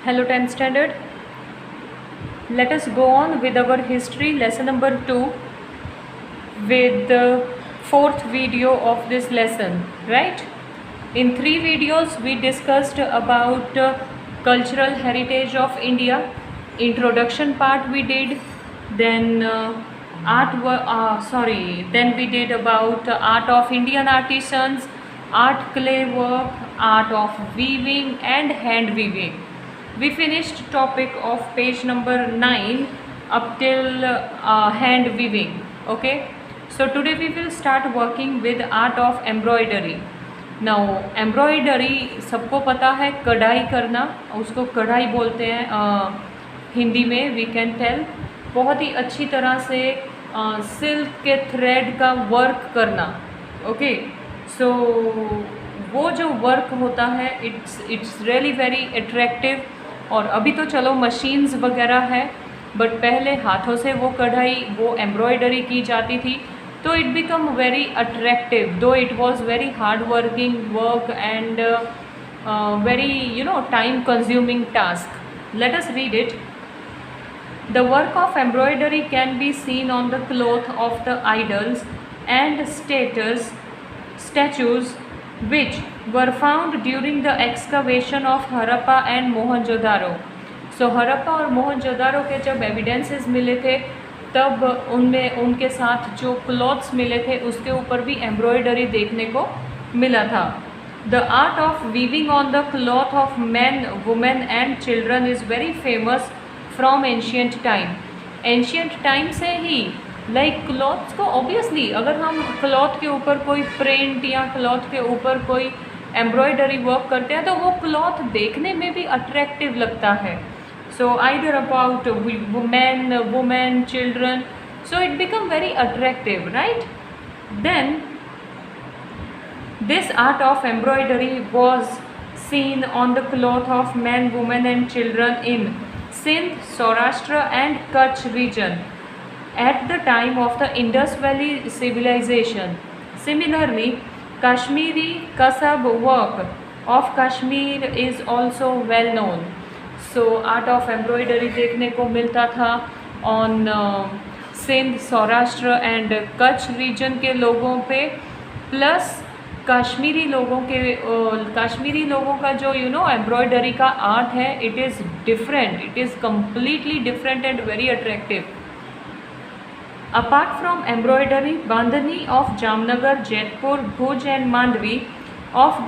Hello 10th standard. Let us go on with our history lesson number 2 with the fourth video of this lesson, right? In 3 videos we discussed about cultural heritage of India. Introduction part we did, then then we did about art of Indian artisans, art clay work, art of weaving and hand weaving. We finished topic of page number 9 up till hand weaving. Okay, so today we will start working with art of embroidery. Now embroidery सबको पता है, कढ़ाई करना, उसको कढ़ाई बोलते हैं हिंदी में. वी कैन टेल बहुत ही अच्छी तरह से सिल्क के थ्रेड का वर्क करना. ओके, सो वो जो वर्क होता है इट्स रियली वेरी अट्रैक्टिव. और अभी तो चलो मशीन्स वगैरह है, बट पहले हाथों से वो कढ़ाई, वो एम्ब्रॉयडरी की जाती थी. तो इट बिकम वेरी अट्रैक्टिव, दो it was very hard working work and very time consuming task. Let us read it. The work of embroidery can be seen on the cloth of the idols and statues which were found during the excavation of Harappa and Mohenjo-daro. So Harappa और मोहनजोदारो के जब evidences मिले थे तब उनमें उनके साथ जो क्लॉथ्स मिले थे उसके ऊपर भी एम्ब्रॉयडरी देखने को मिला था. The art of weaving on the cloth of men, women and children is very famous from ancient time. Ancient time से ही क्लॉथ्स को ऑब्वियसली अगर हम क्लॉथ के ऊपर कोई प्रिंट या क्लॉथ के ऊपर कोई एम्ब्रॉयडरी वर्क करते हैं तो वो क्लॉथ देखने में भी अट्रैक्टिव लगता है. So either about women, women, children, so it become very attractive, right. Then this art of embroidery was seen on the cloth of men, women and children in Sindh, Saurashtra and Kutch region at the time of the Indus Valley civilization. Similarly, Kashmiri kasab work of Kashmir is also well known. So art of embroidery देखने को मिलता था on Sindh, Saurashtra and Kutch region के लोगों पे, plus Kashmiri लोगों का जो एम्ब्रॉयडरी का आर्ट है, it is different, it is completely different and very attractive. Apart from embroidery, bandhani of Jamnagar, Jaitpur, Bhuj and Mandvi of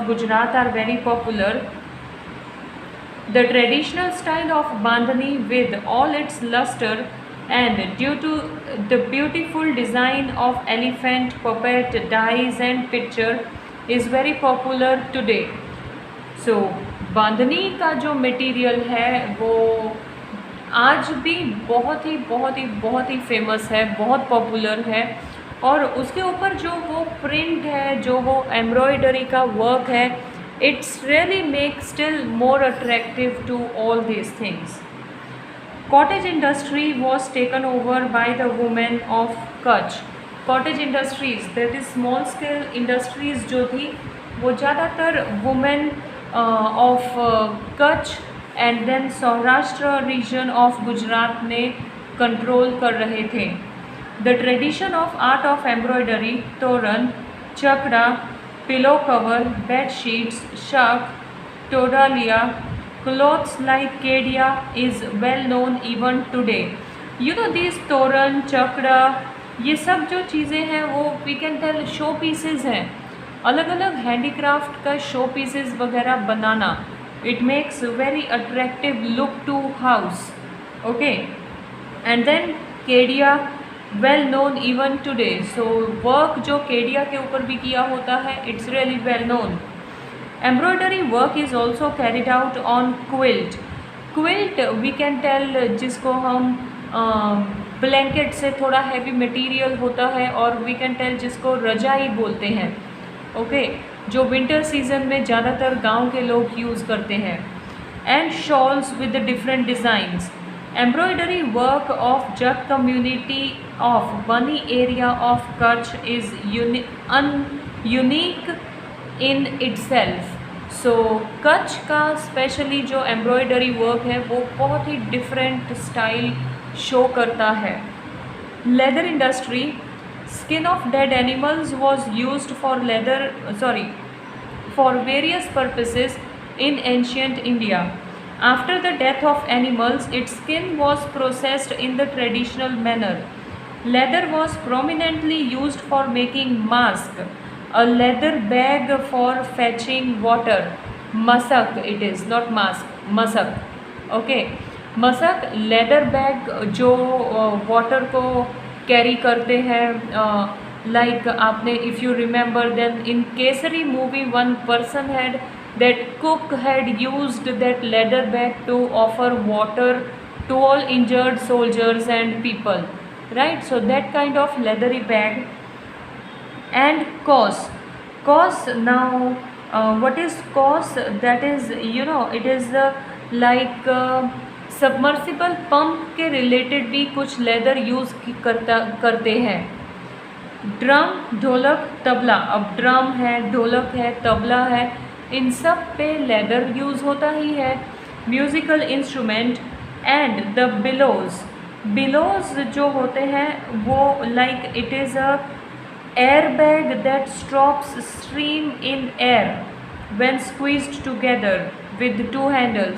Gujarat are very popular. The traditional style of bandhani with all its luster and due to the beautiful design of elephant, puppet, dies and picture is very popular today. So बांधनी का जो material है वो आज भी बहुत ही famous है, बहुत popular है. और उसके ऊपर जो वो प्रिंट है, जो वो एम्ब्रॉयडरी का वर्क है, it's really make still more attractive to all these things. Cottage industry was taken over by the women of Kutch. Cottage industries, that is small scale industries जो थी वो ज़्यादातर women of Kutch and then Saurashtra region of Gujarat ने control कर रहे थे. The tradition of art of embroidery, तोरण, चकड़ा, pillow cover, bed sheets, shak, todalia, clothes like kedia is well known even today. These तोरण, चकड़ा, ये सब जो चीज़ें हैं वो we can tell show pieces हैं. अलग अलग हैंडीक्राफ्ट का शो पीसेज वगैरह बनाना, it makes very attractive look to house. Okay, and then केडिया well known even today. So work जो केडिया के ऊपर भी किया होता है, it's really well known. Embroidery work is also carried out on quilt. Quilt we can tell जिसको हम ब्लैंकेट से थोड़ा हैवी मटेरियल होता है, और we can tell जिसको रजाई बोलते हैं. ओके, जो विंटर सीजन में ज़्यादातर गांव के लोग यूज़ करते हैं. And shawls with different designs. Embroidery work of Jat community of Bani area of Kutch is unique in itself. सो कच्छ का स्पेशली जो एम्ब्रॉयडरी वर्क है वो बहुत ही डिफरेंट स्टाइल शो करता है. Leather industry, skin of dead animals was used for leather, sorry, for various purposes in ancient India. After the death of animals, its skin was processed in the traditional manner. Leather was prominently used for making mask, a leather bag for fetching water. Masak it is, not mask, masak. Okay, मसक leather bag जो water को carry करते हैं. Like आपने if you remember then in Kesari movie one person had that cook had used that leather bag to offer water to all injured soldiers and people, right. So that kind of leathery bag. And cause now, what is cause? That is, it is like submersible pump के related भी कुछ leather use करते हैं. Drum, ढोलक, तबला. अब drum है, ढोलक है, तबला है, इन सब पे लेदर यूज़ होता ही है. Musical instrument and the bellows जो होते हैं वो like it is a airbag that stops stream in air when squeezed together with two handles.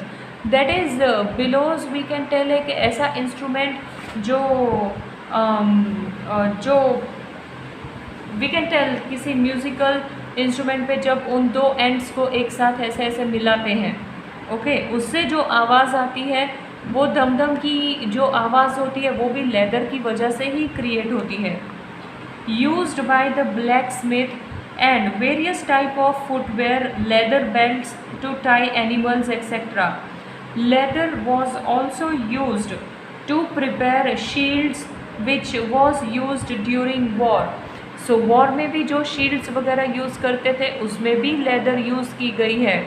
That is billows we can tell एक ऐसा इंस्ट्रूमेंट जो we can tell किसी musical instrument पे जब उन दो एंड्स को एक साथ ऐसे ऐसे मिलाते हैं, ओके, उससे जो आवाज़ आती है वो दमदम की जो आवाज़ होती है वो भी लेदर की वजह से ही क्रिएट होती है. Used by the blacksmith and various type of footwear, leather belts to tie animals, etc. Leather was also used to prepare shields, which was used during war. So war में भी जो shields वगैरह use करते थे उसमें भी leather use की गई है.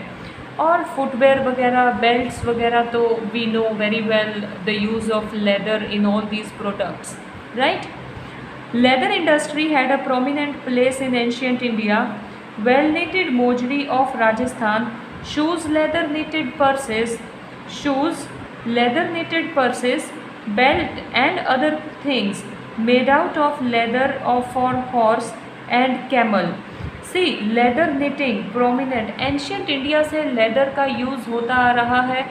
और footwear वगैरह, belts वगैरह तो we know very well the use of leather in all these products, right? Leather industry had a prominent place in ancient India. Well knitted mojri of Rajasthan, shoes, leather knitted purses, belt and other things made out of leather for horse and camel. See, leather knitting prominent. Ancient India से leather का use होता आ रहा है.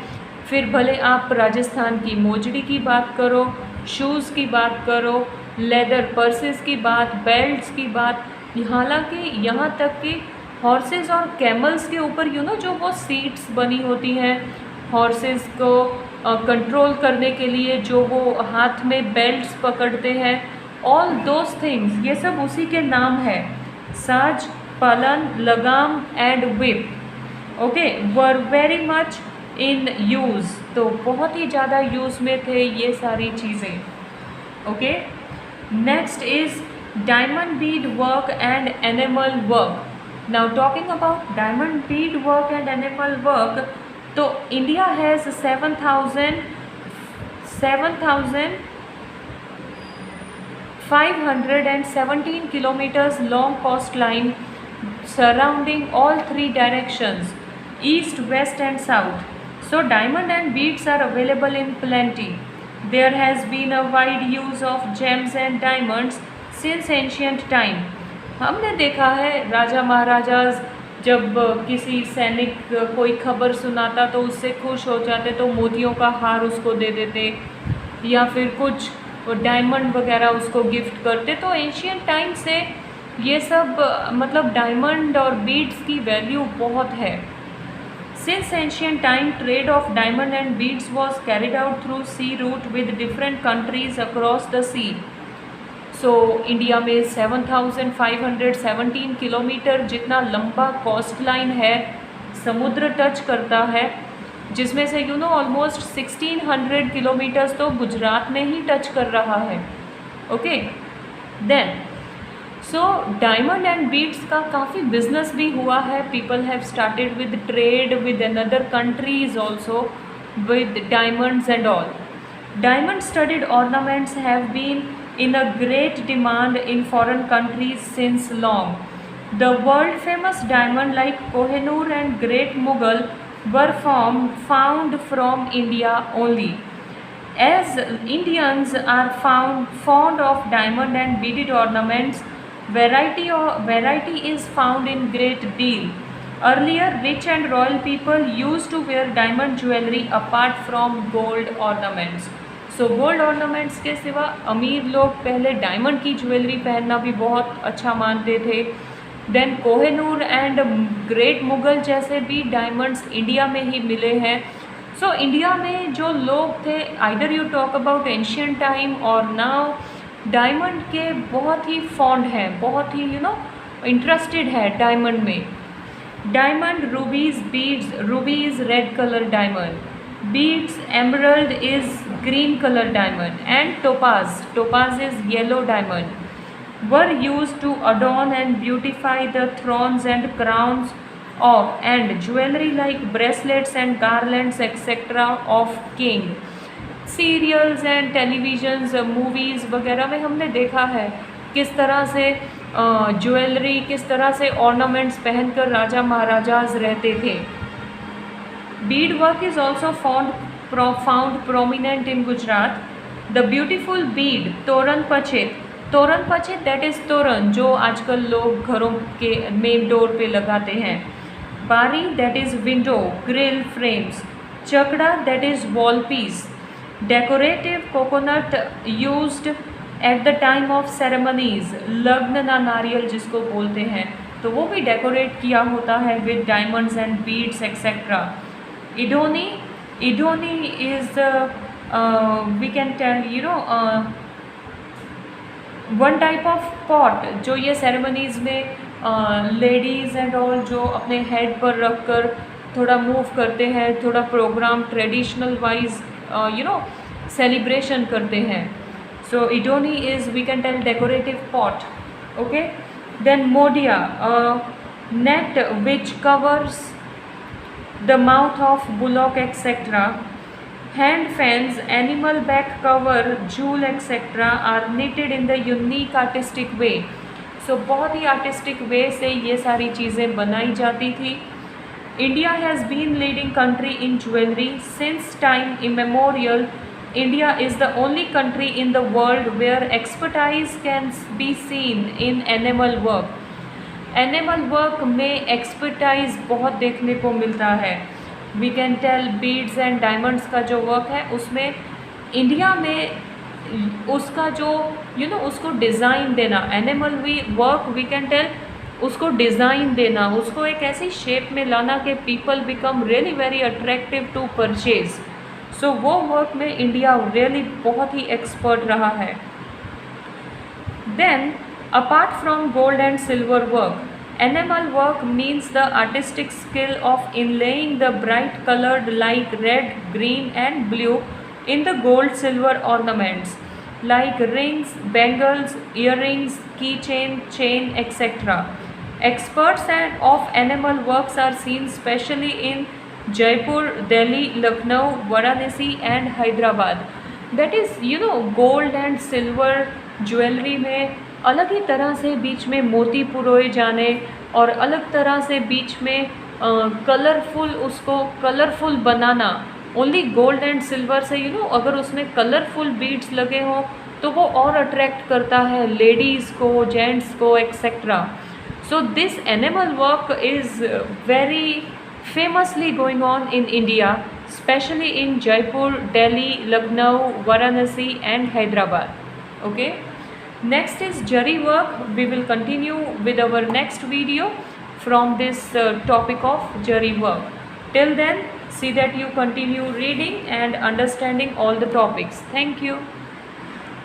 फिर भले आप राजस्थान की मोजड़ी की बात करो, शूज़ की बात करो, लेदर पर्सेस की बात, बेल्ट्स की बात, हालांकि यहाँ तक कि हॉर्सेस और कैमल्स के ऊपर जो वो सीट्स बनी होती हैं हॉर्सेस को कंट्रोल करने के लिए, जो वो हाथ में बेल्ट्स पकड़ते हैं, ऑल दोज थिंग्स, ये सब उसी के नाम है. साज, पालन, लगाम and whip, okay, were very much in use. तो बहुत ही ज़्यादा यूज़ में थे ये सारी चीज़ें, okay. Next is diamond bead work and enamel work. Now talking about diamond bead work and enamel work, तो India has 7,517 kilometers long coastline surrounding all three directions, east, west and south. So diamond and beads are available in plenty. There has been a wide use of gems and diamonds since ancient time. हमने देखा है राजा महाराजाज जब किसी सैनिक कोई खबर सुनाता तो उससे खुश हो जाते तो मोतियों का हार उसको दे देते या फिर कुछ डायमंड वगैरह उसको गिफ्ट करते. तो एंशियंट टाइम से ये सब मतलब डायमंड और बीड्स की वैल्यू बहुत है. Since ancient time, trade of diamond and beads was carried out through sea route with different countries across the sea. So India में 7,517 किलोमीटर जितना लंबा कोस्ट लाइन है, समुद्र टच करता है, जिसमें से ऑलमोस्ट 1600 किलोमीटर्स तो गुजरात में ही टच कर रहा है, okay. Then so diamond and beads का काफ़ी बिजनेस भी हुआ है. People have started with trade with another countries also with diamonds and all. Diamond studded ornaments have been in a great demand in foreign countries since long. The world famous diamond like Kohinoor and Great Mughal were found from India only. As Indians are fond of diamond and beaded ornaments, variety is found in great deal. Earlier, rich and royal people used to wear diamond jewelry apart from gold ornaments. So gold ornaments के सिवा अमीर लोग पहले diamond की jewellery पहनना भी बहुत अच्छा मानते थे. Then Kohinoor and great Mughal जैसे भी डायमंड्स इंडिया में ही मिले हैं. सो इंडिया में जो लोग थे, either you talk about ancient time और नाउ, डायमंड के बहुत ही फॉन्ड हैं, बहुत ही इंटरेस्टेड है डायमंड में. Diamond, रूबीज, beads. Ruby is red colour diamond, beads, emerald is green color diamond, and topaz is yellow diamond were used to adorn and beautify the thrones and crowns of and jewelry like bracelets and garlands etc. of king. Serials and televisions, movies वगैरह में हमने देखा है किस तरह से jewellery, किस तरह से ऑर्नामेंट्स पहनकर राजा महाराजाज रहते थे. Bead work is also found prominent in Gujarat. The beautiful bead तोरण पछेत that is तोरण जो आजकल लोग घरों के मेन डोर पे लगाते हैं. बारी that is window, grill, frames. चकड़ा that is wall piece. Decorative coconut used at the time of ceremonies. लग्न ना नारियल जिसको बोलते हैं, तो वो भी डेकोरेट किया होता है with diamonds and beads etc. Idoni is we can tell one type of pot जो ये सेरेमनीज़ में लेडीज़ एंड ऑल जो अपने हेड पर रख कर थोड़ा मूव करते हैं, थोड़ा प्रोग्राम ट्रेडिशनल वाइज सेलिब्रेशन करते हैं. सो इडोनी is we can tell decorative pot. Okay. Then मोडिया, net which covers the mouth of bullock etc. Hand fans, animal back cover, jewel etc. are knitted in the unique artistic way. So बहुत ही artistic way से ये सारी चीज़ें बनाई जाती थी. India has been leading country in jewelry since time immemorial. India is the only country in the world where expertise can be seen in enamel work. Enamel work में expertise बहुत देखने को मिलता है. We can tell beads and diamonds का जो work है उसमें इंडिया में उसका जो उसको डिज़ाइन देना, animal work we can tell उसको डिज़ाइन देना, उसको एक ऐसी शेप में लाना कि people become really very attractive to purchase. So वो वर्क में इंडिया रियली बहुत ही एक्सपर्ट रहा है. Then apart from gold and silver work, enamel work means the artistic skill of inlaying the bright colored like red, green and blue in the gold silver ornaments like rings, bangles, earrings, keychain, chain etc. Experts of enamel works are seen specially in Jaipur, Delhi, Lucknow, Varanasi and Hyderabad. That is gold and silver jewellery में अलग ही तरह से बीच में मोती पुरोए जाने और अलग तरह से बीच में उसको colourful banana. Only gold and silver से अगर उसमें कलरफुल बीड्स लगे हों तो वो और अट्रैक्ट करता है लेडीज़ को, जेंट्स को etcetera. So this animal work is very famously going on in India, especially in Jaipur, Delhi, Lucknow, Varanasi and Hyderabad. Okay. Next is Jari work. We will continue with our next video from this topic of Jari work. Till then, see that you continue reading and understanding all the topics. Thank you.